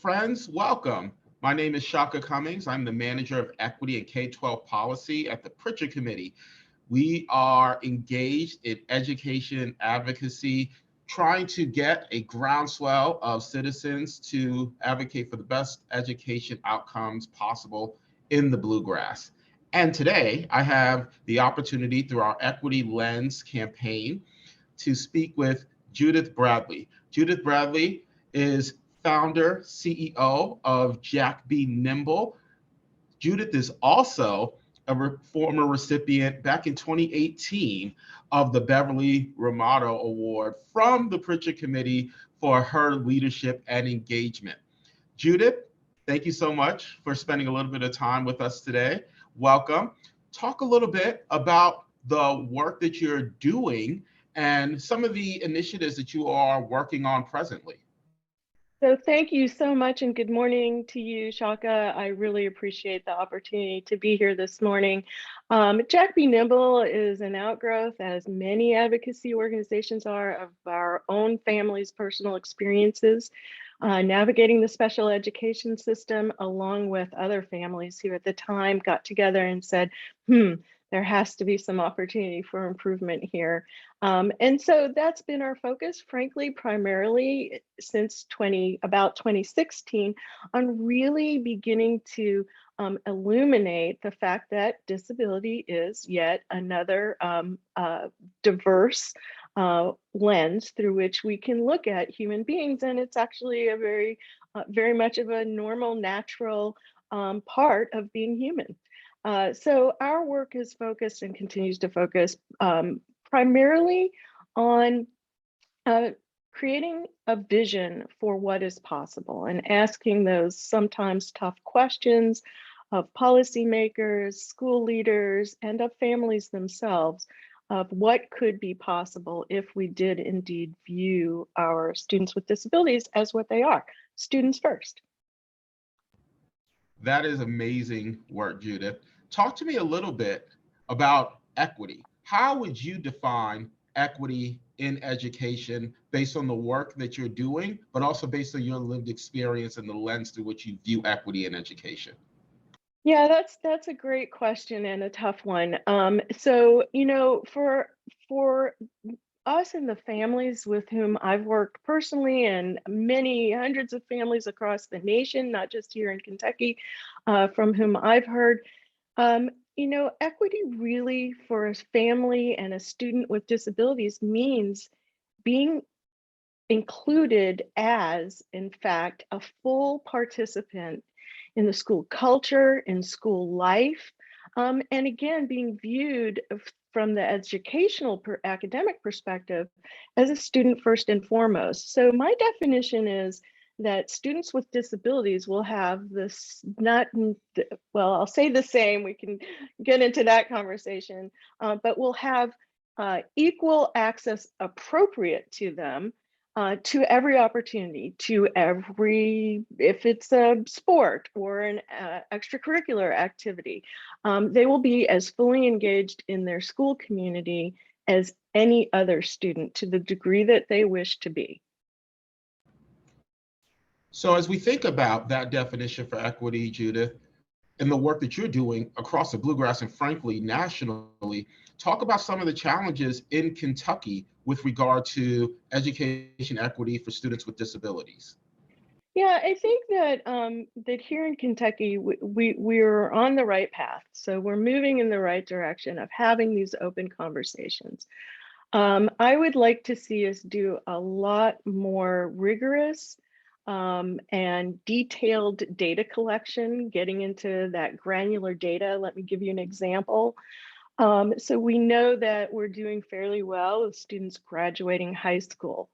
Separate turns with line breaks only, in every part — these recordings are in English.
Friends, welcome. My name is Shaka Cummings. I'm the manager of equity and K-12 policy at the Prichard Committee. We are engaged in education advocacy, trying to get a groundswell of citizens to advocate for the best education outcomes possible in the Bluegrass. And today I have the opportunity through our Equity Lens campaign to speak with Judith Bradley. Judith Bradley is founder, CEO of JackBeNimble. Judith is also a former recipient back in 2018 of the Beverly Ramado Award from the Prichard Committee for her leadership and engagement. Judith, thank you so much for spending a little bit of time with us today. Welcome. Talk a little bit about the work that you're doing and some of the initiatives that you are working on presently.
So thank you so much and good morning to you, Shaka. I really appreciate the opportunity to be here this morning. JackBeNimble is an outgrowth, as many advocacy organizations are, of our own family's personal experiences, navigating the special education system, along with other families who at the time got together and said, there has to be some opportunity for improvement here. And so that's been our focus, frankly, primarily since about 2016, on really beginning to illuminate the fact that disability is yet another diverse lens through which we can look at human beings. And it's actually a very much of a normal, natural part of being human. So our work is focused and continues to focus primarily on creating a vision for what is possible and asking those sometimes tough questions of policymakers, school leaders, and of families themselves of what could be possible if we did indeed view our students with disabilities as what they are, students first.
That is amazing work, Judith. Talk to me a little bit about equity. How would you define equity in education based on the work that you're doing, but also based on your lived experience and the lens through which you view equity in education?
Yeah, that's a great question and a tough one. So, for us and the families with whom I've worked personally, and many hundreds of families across the nation, not just here in Kentucky, from whom I've heard, equity really for a family and a student with disabilities means being included as, in fact, a full participant in the school culture, in school life, and again, being viewed from the educational academic perspective as a student first and foremost. So my definition is that students with disabilities will have this, I'll say the same, we can get into that conversation, but will have equal access appropriate to them to every opportunity, if it's a sport or an extracurricular activity, they will be as fully engaged in their school community as any other student to the degree that they wish to be.
So as we think about that definition for equity, Judith, and the work that you're doing across the Bluegrass and frankly, nationally, talk about some of the challenges in Kentucky with regard to education equity for students with disabilities.
Yeah, I think that that here in Kentucky, we're on the right path. So we're moving in the right direction of having these open conversations. I would like to see us do a lot more rigorous and detailed data collection, getting into that granular data. Let me give you an example. So we know that we're doing fairly well with students graduating high school.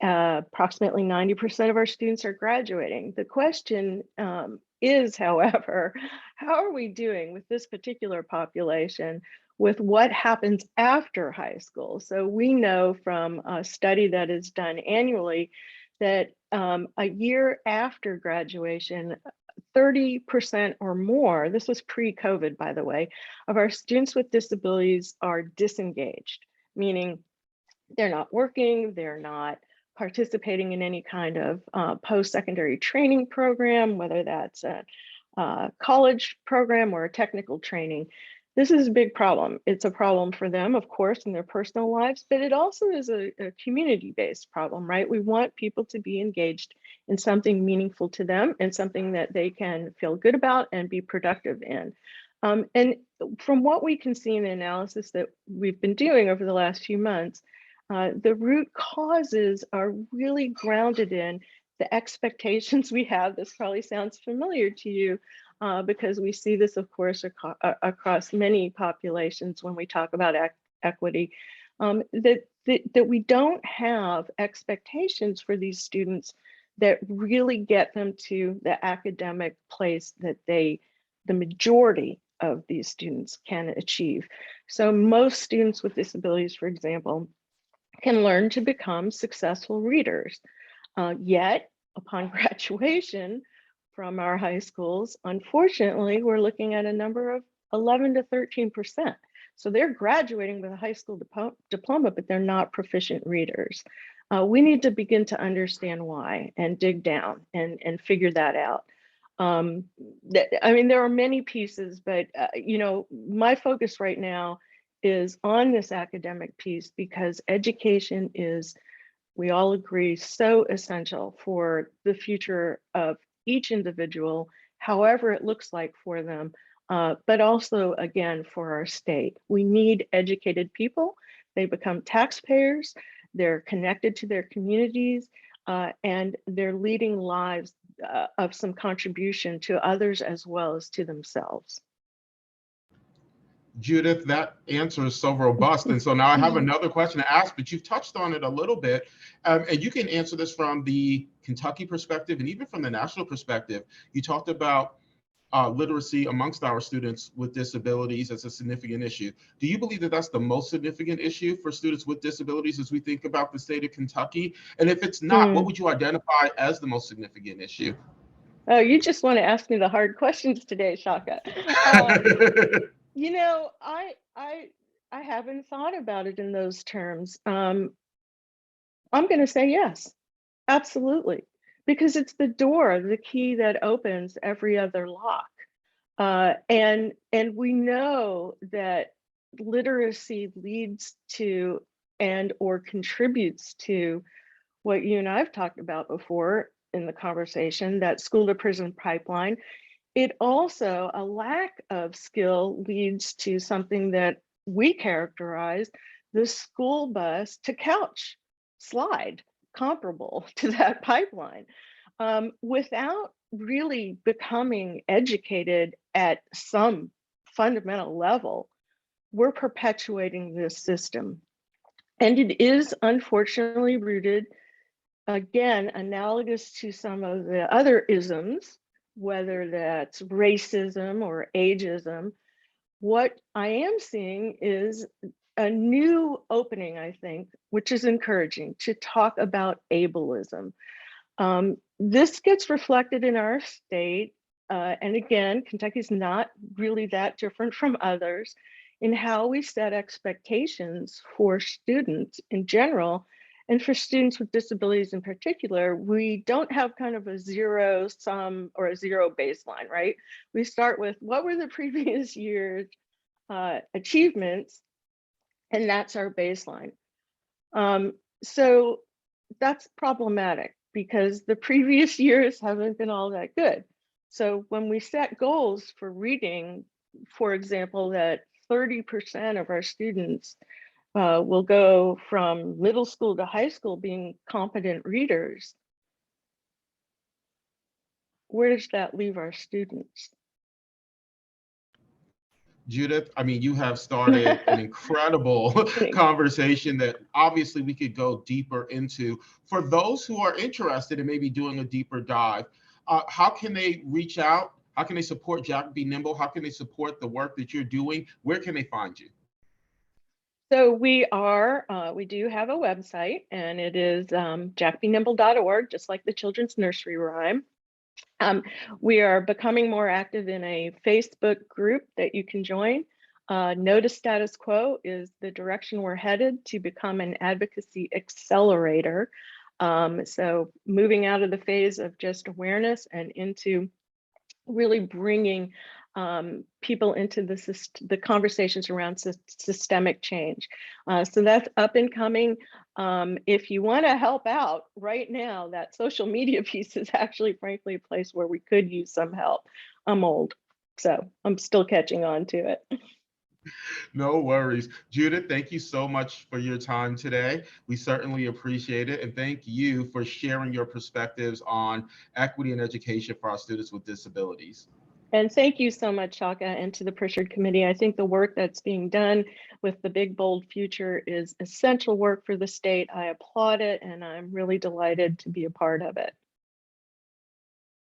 Approximately 90% of our students are graduating. The question is, however, how are we doing with this particular population with what happens after high school? So we know from a study that is done annually that a year after graduation, 30% or more, this was pre-COVID, by the way, of our students with disabilities are disengaged, meaning they're not working, they're not participating in any kind of post-secondary training program, whether that's a college program or a technical training. This is a big problem. It's a problem for them, of course, in their personal lives, but it also is a community-based problem, right? We want people to be engaged in something meaningful to them and something that they can feel good about and be productive in. And from what we can see in the analysis that we've been doing over the last few months, the root causes are really grounded in the expectations we have. This probably sounds familiar to you because we see this, of course, across many populations when we talk about equity, that we don't have expectations for these students that really get them to the academic place that the majority of these students can achieve. So most students with disabilities, for example, can learn to become successful readers. Yet, upon graduation from our high schools, unfortunately, we're looking at a number of 11 to 13%. So they're graduating with a high school diploma, but they're not proficient readers. We need to begin to understand why and dig down and figure that out. I mean, there are many pieces, but you know, my focus right now is on this academic piece because education is, we all agree, so essential for the future of each individual, however it looks like for them, but also, again, for our state. We need educated people. They become taxpayers, they're connected to their communities, and they're leading lives of some contribution to others as well as to themselves.
Judith, that answer is so robust. And so now I have another question to ask, but you've touched on it a little bit. And you can answer this from the Kentucky perspective and even from the national perspective. You talked about literacy amongst our students with disabilities as a significant issue. Do you believe that that's the most significant issue for students with disabilities as we think about the state of Kentucky? And if it's not, what would you identify as the most significant issue?
Oh, you just want to ask me the hard questions today, Shaka. You know, I haven't thought about it in those terms. I'm going to say yes, absolutely, because it's the door, the key that opens every other lock. And we know that literacy leads to and or contributes to what you and I've talked about before in the conversation, that school to prison pipeline. It also, a lack of skill leads to something that we characterize the school bus to couch slide, comparable to that pipeline. Without really becoming educated at some fundamental level, we're perpetuating this system. And it is unfortunately rooted, again, analogous to some of the other isms, whether that's racism or ageism. What I am seeing is a new opening, I think, which is encouraging, to talk about ableism. This gets reflected in our state, and again, Kentucky's not really that different from others in how we set expectations for students in general. And for students with disabilities in particular, we don't have kind of a zero sum or a zero baseline, right? We start with what were the previous year's achievements, and that's our baseline. So that's problematic because the previous years haven't been all that good. So when we set goals for reading, for example, that 30% of our students will go from middle school to high school being competent readers, where does that leave our students?
Judith, I mean, you have started an incredible conversation that obviously we could go deeper into. For those who are interested in maybe doing a deeper dive, how can they reach out? How can they support JackBeNimble? How can they support the work that you're doing? Where can they find you?
So we do have a website, and it is jackbenimble.org, just like the children's nursery rhyme. We are becoming more active in a Facebook group that you can join. Notice Status Quo is the direction we're headed to become an advocacy accelerator. So moving out of the phase of just awareness and into really bringing people into the conversations around systemic change. So that's up and coming. If you want to help out right now, that social media piece is actually, frankly, a place where we could use some help. I'm old, so I'm still catching on to it.
No worries. Judith, thank you so much for your time today. We certainly appreciate it. And thank you for sharing your perspectives on equity and education for our students with disabilities.
And thank you so much, Shaka, and to the Prichard Committee. I think the work that's being done with the Big Bold Future is essential work for the state. I applaud it, and I'm really delighted to be a part of it.